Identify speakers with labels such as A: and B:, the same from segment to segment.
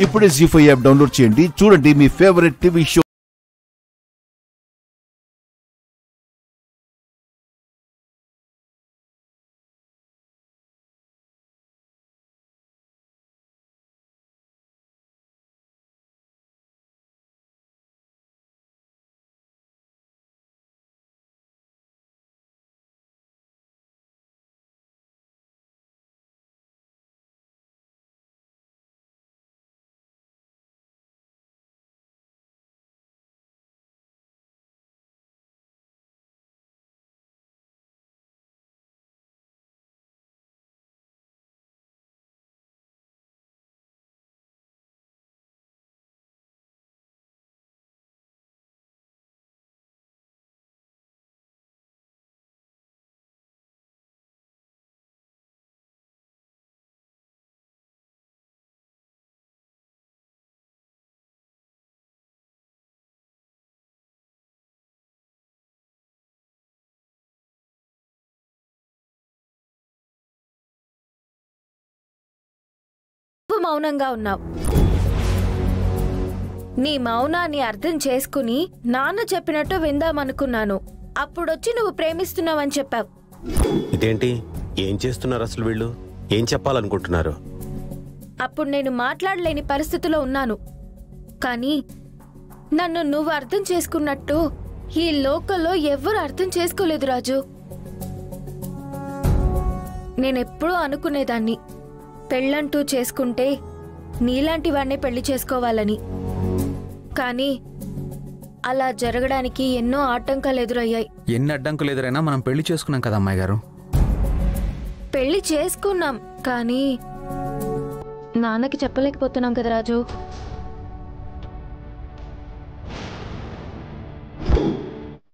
A: ఇప్పుడే జీ5 app download చేయండి, చూడండి మీ ఫేవరెట్ టీవీ షో.
B: మౌనంగా ఉన్నావు. నీ మౌనాన్ని అర్థం చేసుకుని నాన్న చెప్పినట్టు విందామనుకున్నాను. అప్పుడొచ్చి నువ్వు ప్రేమిస్తున్నావని చెప్పావు.
C: ఇదేంటి? ఏం చేస్తున్నారు అసలు వీళ్ళు? ఏం చెప్పాలనుకుంటున్నారు?
B: అప్పుడు నేను మాట్లాడలేని పరిస్థితిలో ఉన్నాను. కానీ నన్ను నువ్వు అర్థం చేసుకున్నట్టు ఈ లోకంలో ఎవ్వరూ అర్థం చేసుకోలేదు రాజు. నేనెప్పుడూ అనుకునేదాన్ని, పెళ్ళంటూ చేసుకుంటే నీలాంటి వాడినే పెళ్లి చేసుకోవాలని. కానీ అలా జరగడానికి ఎన్నో ఆటంకాలు ఎదురయ్యాయి.
D: ఎన్ని అడ్డంకులు ఎదురైనా మనం పెళ్లి చేసుకున్నాం కదా అమ్మాయి గారు.
B: పెళ్లి చేసుకున్నాం, కానీ నాన్నకి చెప్పలేకపోతున్నాం కదా రాజు.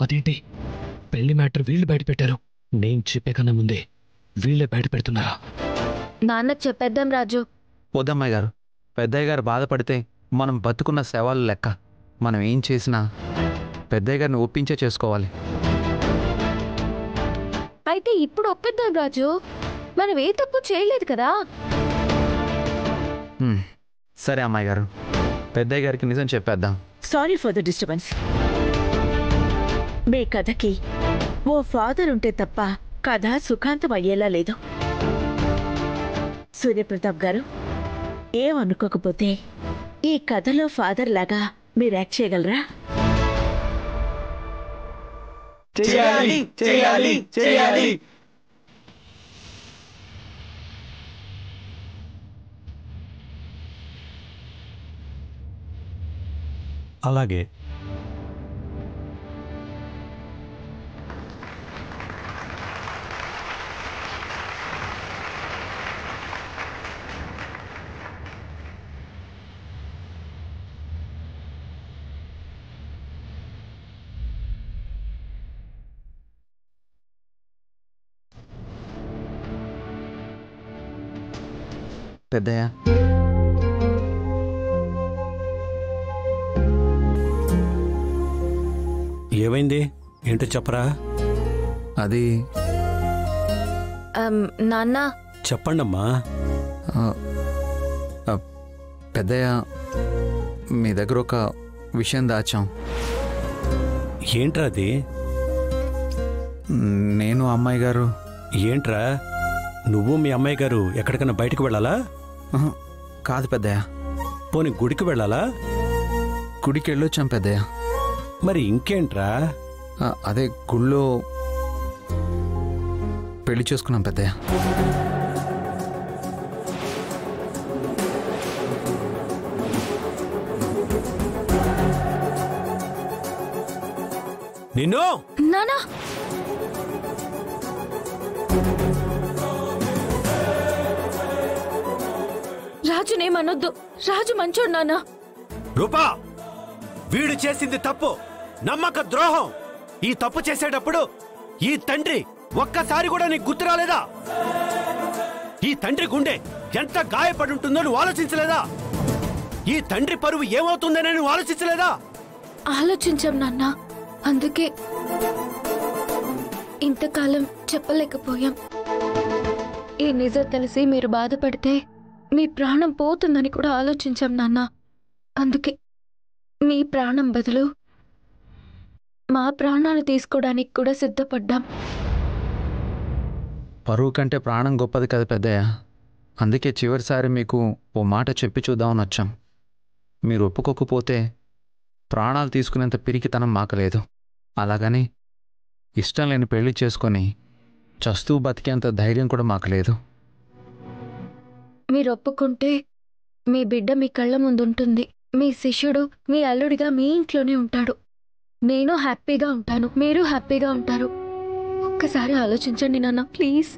E: అదేంటి పెళ్లి మ్యాటర్ వీళ్ళు బయట పెట్టారు? నేను చెప్పే కన్నా ముందే వీళ్ళే బయట పెడుతున్నారా?
B: నాన్నకు చెప్పేద్దాం రాజు.
D: వద్దమ్మాయి గారు, పెద్దయ్య గారు బాధపడితే మనం బతుకున్న శవాలు లెక్క. మనం ఏం చేసినా పెద్దయ్య గారిని ఒప్పించే చేసుకోవాలి.
B: అయితే ఇప్పుడు ఒప్పిద్దాం రాజు, మనం ఏ తప్పు చేయలేదు కదా.
D: సరే అమ్మాయి గారు, పెద్దయ్య గారికి నిజం చెప్పేద్దాం.
F: Sorry for the disturbance. మీ కథకి ఓ ఫాదర్ ఉంటే తప్ప కథ సుఖాంతం అయ్యేలా లేదు. సూర్యప్రతాప్ గారు, ఏమనుకోకపోతే ఈ కథలో ఫాదర్ లాగా మీరు యాక్ట్ చేయగలరా?
G: చేయాలి చేయాలి చేయాలి.
E: అలాగే.
D: పెద్దయ్య,
E: ఏమైంది? ఏంటో చెప్పరా?
D: అది
B: నాన్న.
E: చెప్పండమ్మా.
D: పెద్దయ్య, మీ దగ్గర ఒక విషయం దాచాం.
E: ఏంట్రా అది?
D: నేను అమ్మాయి గారు.
E: ఏంట్రా, నువ్వు మీ అమ్మాయి గారు ఎక్కడికైనా బయటకు వెళ్ళాలా?
D: కాదు పెద్దయ్య.
E: పోనీ గుడికి వెళ్ళాలా?
D: గుడికి వెళ్ళొచ్చాం పెద్దయ్య.
E: మరి ఇంకేంట్రా?
D: అదే గుళ్ళో పెళ్లి చేసుకున్నాం పెద్దయ్య.
E: నిన్ను
B: నానా, రాజునేమనొద్దు. రాజు మంచోడు నాన్న.
E: రూపా, వీడు చేసింది తప్పు, నమ్మక ద్రోహం. ఈ తప్పు చేసేటప్పుడు ఈ తండ్రి ఒక్కసారి కూడా నీకు గుర్తు రాలేదా? ఈ తండ్రి గుండె ఎంత గాయపడి ఉంటుందో నువ్వు ఆలోచించలేదా? ఈ తండ్రి పరువు ఏమవుతుందని నువ్వు ఆలోచించలేదా?
B: ఆలోచించాం నాన్న, అందుకే ఇంతకాలం చెప్పలేకపోయాం. ఈ నిజం తెలిసి మీరు బాధపడితే మీ ప్రాణం పోతుందని కూడా ఆలోచించాం నాన్న. అందుకే మీ ప్రాణం బదులు మా ప్రాణాలు తీసుకోవడానికి కూడా సిద్ధపడ్డాం.
D: పరువు కంటే ప్రాణం గొప్పది కదా పెద్దయ్య. అందుకే చివరిసారి మీకు ఓ మాట చెప్పి చూద్దామని వచ్చాం. మీరు ఒప్పుకోకపోతే ప్రాణాలు తీసుకునేంత పిరికితనం మాకు లేదు. అలాగని ఇష్టం లేని పెళ్లి చేసుకొని చస్తూ బతికేంత ధైర్యం కూడా మాకు లేదు.
B: మీరు ఒప్పుకుంటే మీ బిడ్డ మీ కళ్ళ ముందుంటుంది. మీ శిష్యుడు మీ అల్లుడిగా మీ ఇంట్లోనే ఉంటాడు. నేను హ్యాపీగా ఉంటాను, మీరు హ్యాపీగా ఉంటారు. ఒక్కసారి ఆలోచించండి నాన్న, ప్లీజ్.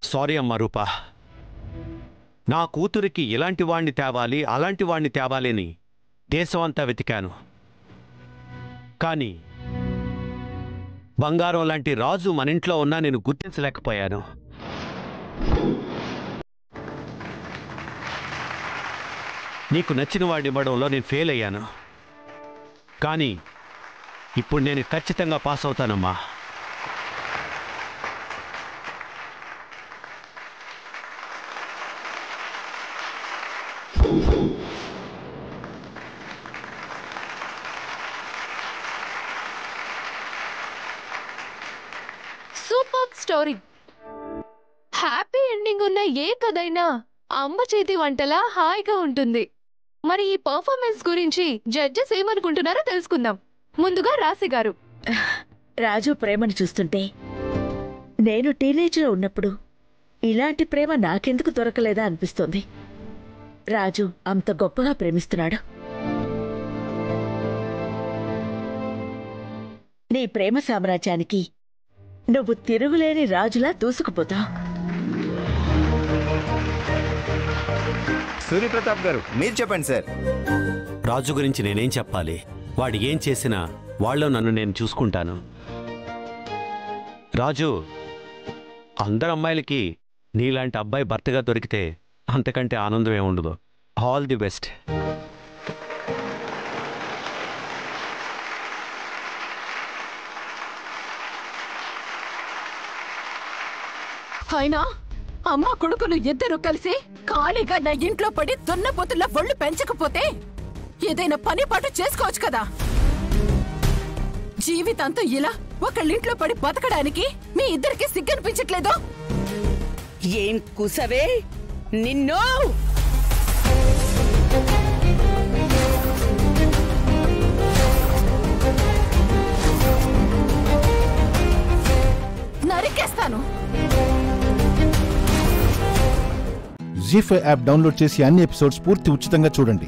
E: సారీ అమ్మా రూపా. నా కూతురికి ఇలాంటి వాణ్ణి తేవాలి, అలాంటి వాణ్ణి తేవాలి అని దేశం అంతా వెతికాను. కానీ బంగారం లాంటి రాజు మన ఇంట్లో ఉన్నా నేను గుర్తించలేకపోయాను. నీకు నచ్చిన వాడిని ఇవ్వడంలో నేను ఫెయిల్ అయ్యాను. కానీ ఇప్పుడు నేను ఖచ్చితంగా పాస్ అవుతానమ్మా.
B: Super story. హ్యాపీ ఎండింగ్ ఉన్న ఏ కథైనా అమ్మ చేతి వంటలా హాయిగా ఉంటుంది. మరి ఈ పర్ఫార్మెన్స్ గురించి జడ్జెస్ ఏమనుకుంటున్నారో తెలుసుకుందాం. ముందుగా రాశి గారు.
F: రాజు ప్రేమను చూస్తుంటే నేను టీనేజ్లో ఉన్నప్పుడు ఇలాంటి ప్రేమ నాకెందుకు దొరకలేదా అనిపిస్తోంది. రాజు అంత గొప్పగా ప్రేమిస్తున్నాడు. నీ ప్రేమ సామ్రాజ్యానికి నువ్వు తిరుగులేని రాజులా దూసుకుపోతావు.
G: సూర్యప్రతాప్ గారు మీరు చెప్పండి సార్.
E: రాజు గురించి నేనేం చెప్పాలి? వాడు ఏం చేసినా వాళ్ళు నన్ను నేను చూసుకుంటాను. రాజు, అందరు అమ్మాయిలకి నీలాంటి అబ్బాయి భర్తగా దొరికితే అంతకంటే ఆనందం ఏముండదు. All the best.
H: అయినా అమ్మ కొడుకులు ఇద్దరు కలిసి ఖాళీగా నా ఇంట్లో పడి దున్నపోతుల ఒళ్ళు పెంచకపోతే ఏదైనా పని పాటు చేసుకోవచ్చు కదా. జీవితాంతం ఇలా ఒకళ్ళింట్లో పడి బతకడానికి మీ ఇద్దరికి సిగ్గనిపించట్లేదు?
I: ఏం కుసవే నిన్నో.
H: నరికేస్తాను.
A: జీ5 యాప్ డౌన్లోడ్ చేసి అన్ని ఎపిసోడ్స్ పూర్తి ఉచితంగా చూడండి.